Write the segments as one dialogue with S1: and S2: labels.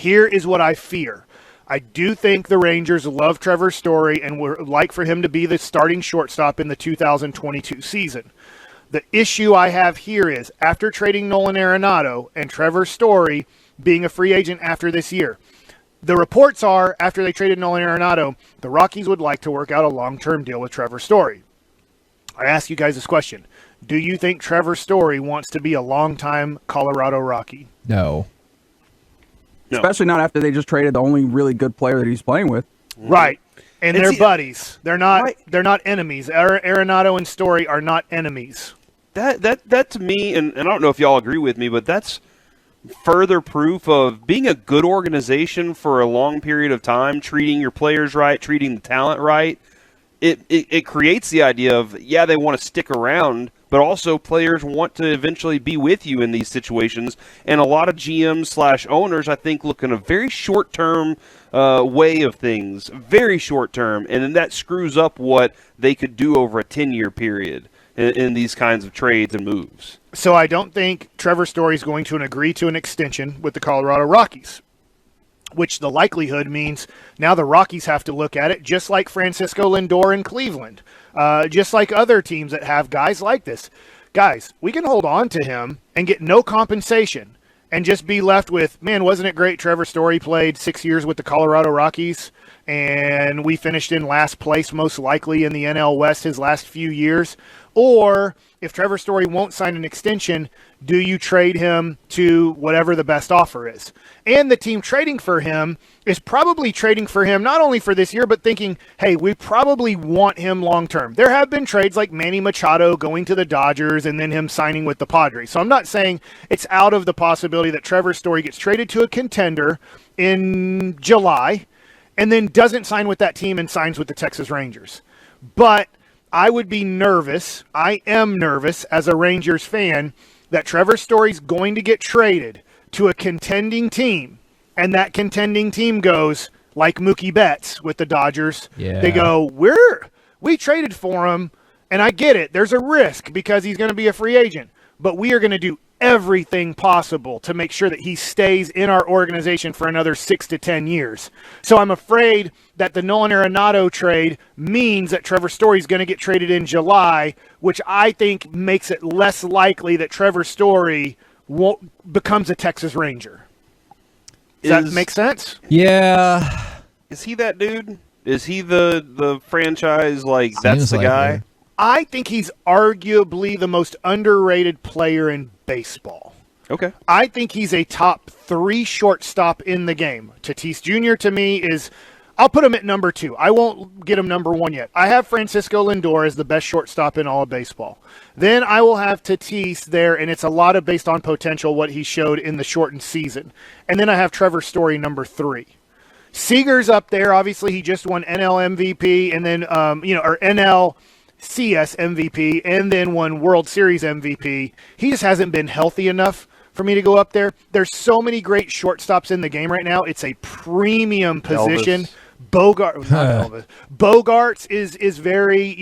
S1: here is what I fear. I do think the Rangers love Trevor Story and would like for him to be the starting shortstop in the 2022 season. The issue I have here is, after trading Nolan Arenado and Trevor Story being a free agent after this year, the reports are, after they traded Nolan Arenado, the Rockies would like to work out a long-term deal with Trevor Story. I ask you guys this question. Do you think Trevor Story wants to be a long-time Colorado Rocky?
S2: No.
S3: Especially not after they just traded the only really good player that he's playing with.
S1: Right. And they're buddies. They're not enemies. Arenado and Story are not enemies.
S4: That to me, and I don't know if y'all agree with me, but that's further proof of being a good organization for a long period of time, treating your players right, treating the talent right. It creates the idea of, yeah, they want to stick around, but also players want to eventually be with you in these situations. And a lot of GMs/owners, I think, look in a very short-term way of things, very short-term, and then that screws up what they could do over a 10-year period in these kinds of trades and moves.
S1: So I don't think Trevor Story is going to agree to an extension with the Colorado Rockies, which the likelihood means now the Rockies have to look at it just like Francisco Lindor in Cleveland, just like other teams that have guys like this. Guys, we can hold on to him and get no compensation and just be left with, man, wasn't it great Trevor Story played 6 years with the Colorado Rockies and we finished in last place most likely in the NL West his last few years? Or if Trevor Story won't sign an extension, do you trade him to whatever the best offer is? And the team trading for him is probably trading for him not only for this year, but thinking, hey, we probably want him long term. There have been trades like Manny Machado going to the Dodgers and then him signing with the Padres. So I'm not saying it's out of the possibility that Trevor Story gets traded to a contender in July and then doesn't sign with that team and signs with the Texas Rangers. But I would be nervous. I am nervous as a Rangers fan that Trevor Story's going to get traded to a contending team, and that contending team goes like Mookie Betts with the Dodgers.
S2: Yeah.
S1: They go, we traded for him, and I get it. There's a risk because he's going to be a free agent, but we are going to do everything possible to make sure that he stays in our organization for another 6 to 10 years. So I'm afraid that the Nolan Arenado trade means that Trevor Story is going to get traded in July, which I think makes it less likely that Trevor Story becomes a Texas Ranger. Does that make sense?
S2: Yeah.
S4: Is he that dude? Is he the franchise, that's the
S2: like
S4: guy?
S2: it.
S1: I think he's arguably the most underrated player in baseball.
S4: Okay.
S1: I think he's a top 3 shortstop in the game. Tatis Jr. to me is, I'll put him at number 2. I won't get him number 1 yet. I have Francisco Lindor as the best shortstop in all of baseball. Then I will have Tatis there, and it's a lot of based on potential what he showed in the shortened season. And then I have Trevor Story number 3. Seager's up there. Obviously, he just won NL MVP and then, or NL CS MVP and then won World Series MVP. He just hasn't been healthy enough for me to go up there. There's so many great shortstops in the game right now. It's a premium position. Bogarts is very,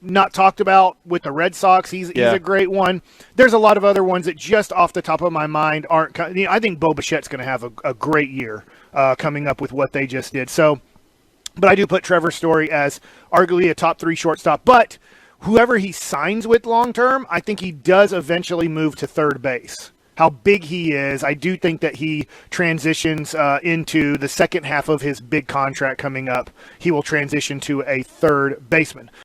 S1: not talked about with the Red Sox. He's a great one. There's a lot of other ones that just off the top of my mind aren't. I think Bo Bichette's going to have a great year coming up with what they just did. So, but I do put Trevor Story as arguably a top 3 shortstop. But whoever he signs with long term, I think he does eventually move to third base. How big he is, I do think that he transitions into the second half of his big contract coming up. He will transition to a third baseman.